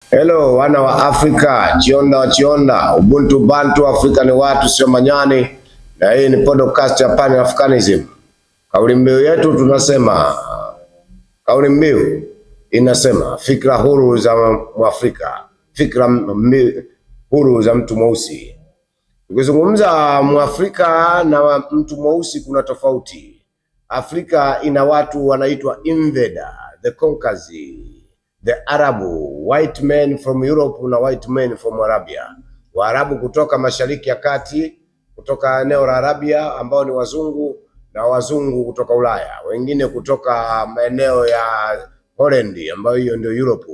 Hello wana wa Afrika, chionda, Ubuntu Bantu, Afrika ni watu sio manyani, na hii ni podcast ya Pan Africanism. Kauli mbiu yetu tunasema, kauli mbiu inasema fikra huru za Mwafrika, fikra huru za mtu mweusi. Ukizungumza Mwafrika na mtu mweusi kuna tofauti. Afrika ina watu wanaitwa invader, the conquerors, the Arabu, white men from Europe na white men from Arabia. Waarabu kutoka Mashariki ya Kati, kutoka eneo la Arabia ambao ni wazungu, na wazungu kutoka Ulaya, wengine kutoka maeneo ya Holland ambayo hiyo ndio Europe.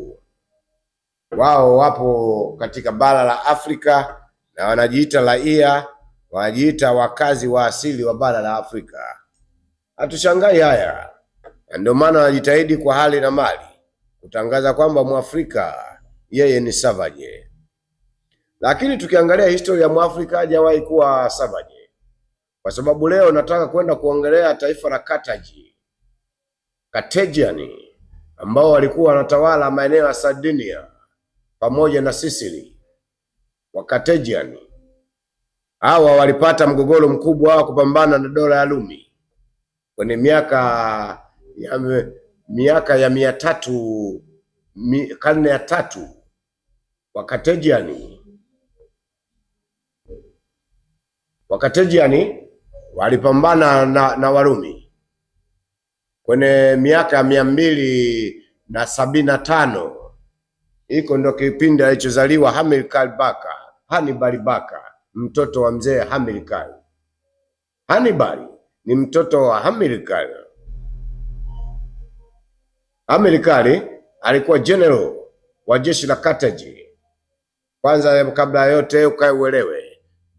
Wao wapo katika bara la Afrika na wanajiita raia, wanajiita wakazi wa asili wa bara la Afrika. Hatushangai haya. Ndio maana wanajitahidi kwa hali na mali kutangaza kwamba Mwafrika yeye ni savage. Lakini tukiangalia historia ya Mwafrika hajawahi kuwa savage. Kwa sababu leo nataka kwenda kuongelea taifa la Carthaginian ambao walikuwa wanatawala maeneo ya Sardinia pamoja na Sicily. Wa Carthaginian hawa walipata mgogoro mkubwa wa kupambana na dola ya Rumi kwenye miaka ya 300, karne ya 3. Wa Carthaginian walipambana na Warumi kwenye miaka ya 275. Iko ndo kipindi alichozaliwa Hannibal Barca, mtoto wa mzee Hamilcar. Hannibal ni mtoto wa Hamilcar. Hamilcar alikuwa general wa jeshi la Carthage. Kwanza kabla yote ukaelewe,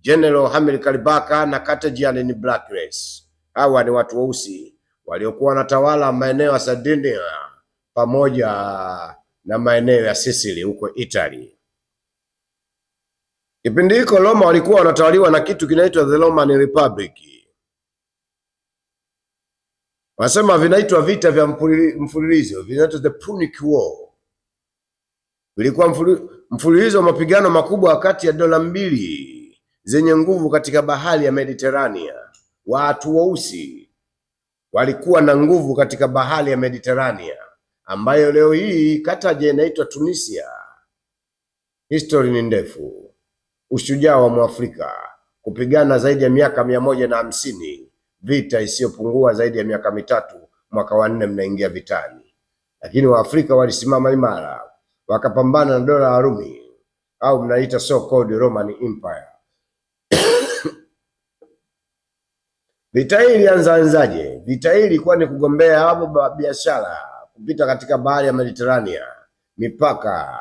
General Hamilcar Barca na Carthaginian ni black race. Hawa ni watu weusi waliokuwa wanatawala maeneo ya Sardinia pamoja na maeneo ya Sicily huko Italy. Kipindi hiko Roma walikuwa wanatawaliwa na kitu kinaitwa the Roman Republic. Wanasema vinaitwa vita vya mfululizo, vinaitwa the Punic War. Vilikuwa mfululizo wa mapigano makubwa kati ya dola mbili zenye nguvu katika bahari ya Mediterania. Watu weusi walikuwa na nguvu katika bahari ya Mediterania ambayo leo hii Carthage inaitwa Tunisia. History ni ndefu. Ushujaa wa Mwafrika kupigana zaidi ya miaka 150, vita isiyopungua zaidi ya miaka 3, mwaka wa 4 mnaingia vitani. Lakini Waafrika walisimama imara, wakapambana na dola ya Rumi au mnaita so called Roman Empire. Vita hii ilianzaje? Vita hii ilikuwa ni kugombea hapo biashara kupita katika bahari ya Mediterania, mipaka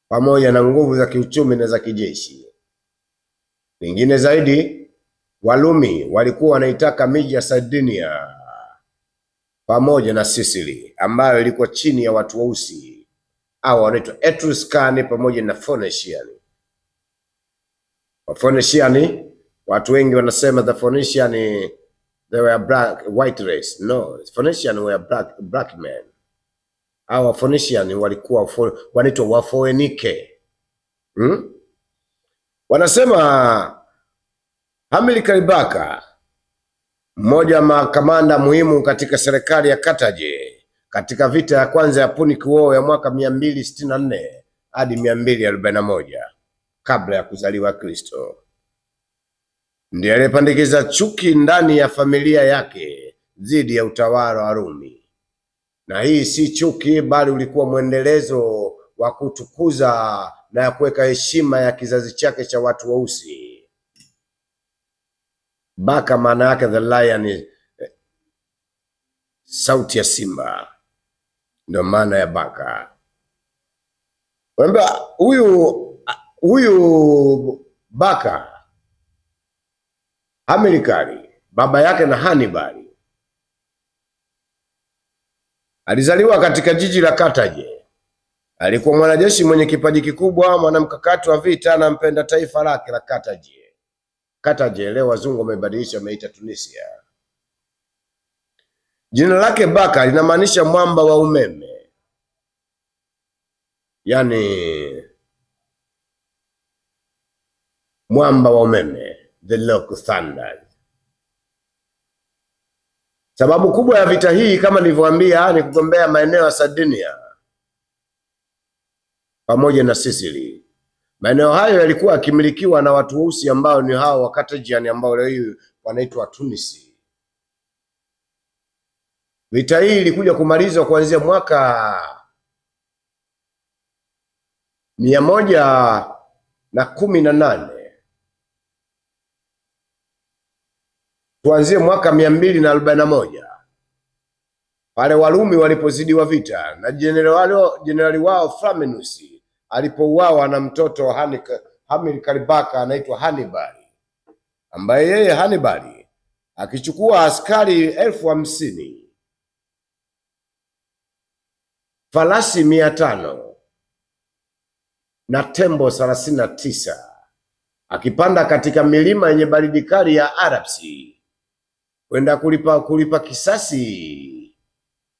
pamoja na nguvu za kiuchumi na za kijeshi. Vingine zaidi, Warumi walikuwa wanaitaka miji ya Sardinia pamoja na Sicily ambayo ilikuwa chini ya watu weusi au wanaitwa Etruscan pamoja na Phoenician. Phoenician, watu wengi wanasema the Phoenician they were white race. No, Phoenician were black men. Hawa Phoenician walikuwa wanaitwa Wafoenike. Wanasema Hamilcar Barca, mmoja wa makamanda muhimu katika serikali ya Carthage katika vita ya kwanza ya Punic War ya mwaka 264 hadi 241 kabla ya kuzaliwa Kristo, ndiye alipandikiza chuki ndani ya familia yake dhidi ya utawala wa Rumi. Na hii si chuki bali ulikuwa mwendelezo wa kutukuza na kuweka heshima ya kizazi chake cha watu weusi. Barca maana yake the lion, sauti ya simba, ndio maana ya Barca. Wamba huyu Barca Hamilcar, baba yake na Hannibal, alizaliwa katika jiji la Carthage. Alikuwa mwanajeshi mwenye kipaji kikubwa, mwanamkakati wa vita na mpenda taifa lake la Carthage. Carthage leo wazungu wamebadilisha, wameita Tunisia. Jina lake Barca linamaanisha mwamba wa umeme. yani mwamba wa umeme, the Lock Thunder. Sababu kubwa ya vita hii kama nilivyowaambia ni kugombea maeneo ya Sardinia pamoja na Sicily. Maeneo hayo yalikuwa yakimilikiwa na watu weusi ambao ni hao wa Carthaginian ambao leo hii wanaitwa Tunisi. Vita hii ilikuja kumalizwa kuanzia mwaka 118 tuanzie mwaka 241 pale Warumi walipozidiwa vita na jenerali wao Flaminus alipouawa na mtoto Hamilkar Barca anaitwa Hannibal, ambaye yeye Hannibal akichukua askari 50,000, farasi 500 na tembo 39 akipanda katika milima yenye baridi kali ya Alps kwenda kulipa kisasi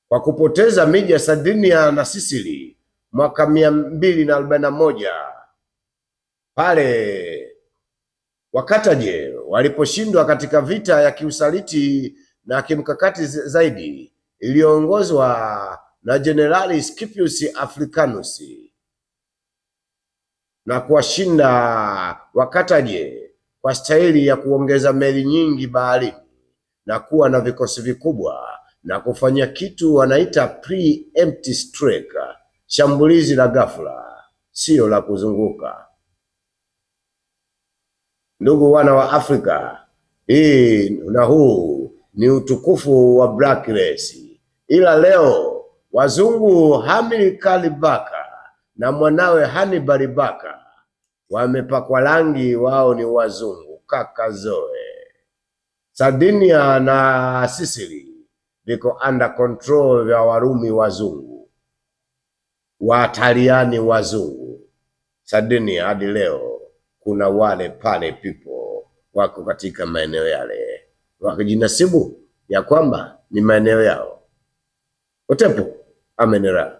kwa kupoteza miji ya Sardinia na Sicily mwaka 241 pale Wakataje waliposhindwa katika vita ya kiusaliti na kimkakati zaidi iliyoongozwa na Jenerali Scipius Africanus na kuwashinda Wakataje kwa staili ya kuongeza meli nyingi baharini na kuwa na vikosi vikubwa na kufanya kitu wanaita pre-emptive strike, shambulizi la ghafla, sio la kuzunguka. Ndugu wana wa Afrika, hii na huu ni utukufu wa Black Race. Ila leo wazungu Hamilkar Barca na mwanawe Hannibal Barca wamepakwa rangi, wao ni wazungu kaka zoe. Sardinia na Sicily viko under control ya Warumi wazungu, Wataliani wazungu. Sardinia hadi leo kuna wale pale people wako katika maeneo yale wakijinasibu ya kwamba ni maeneo yao. Otepo amenera.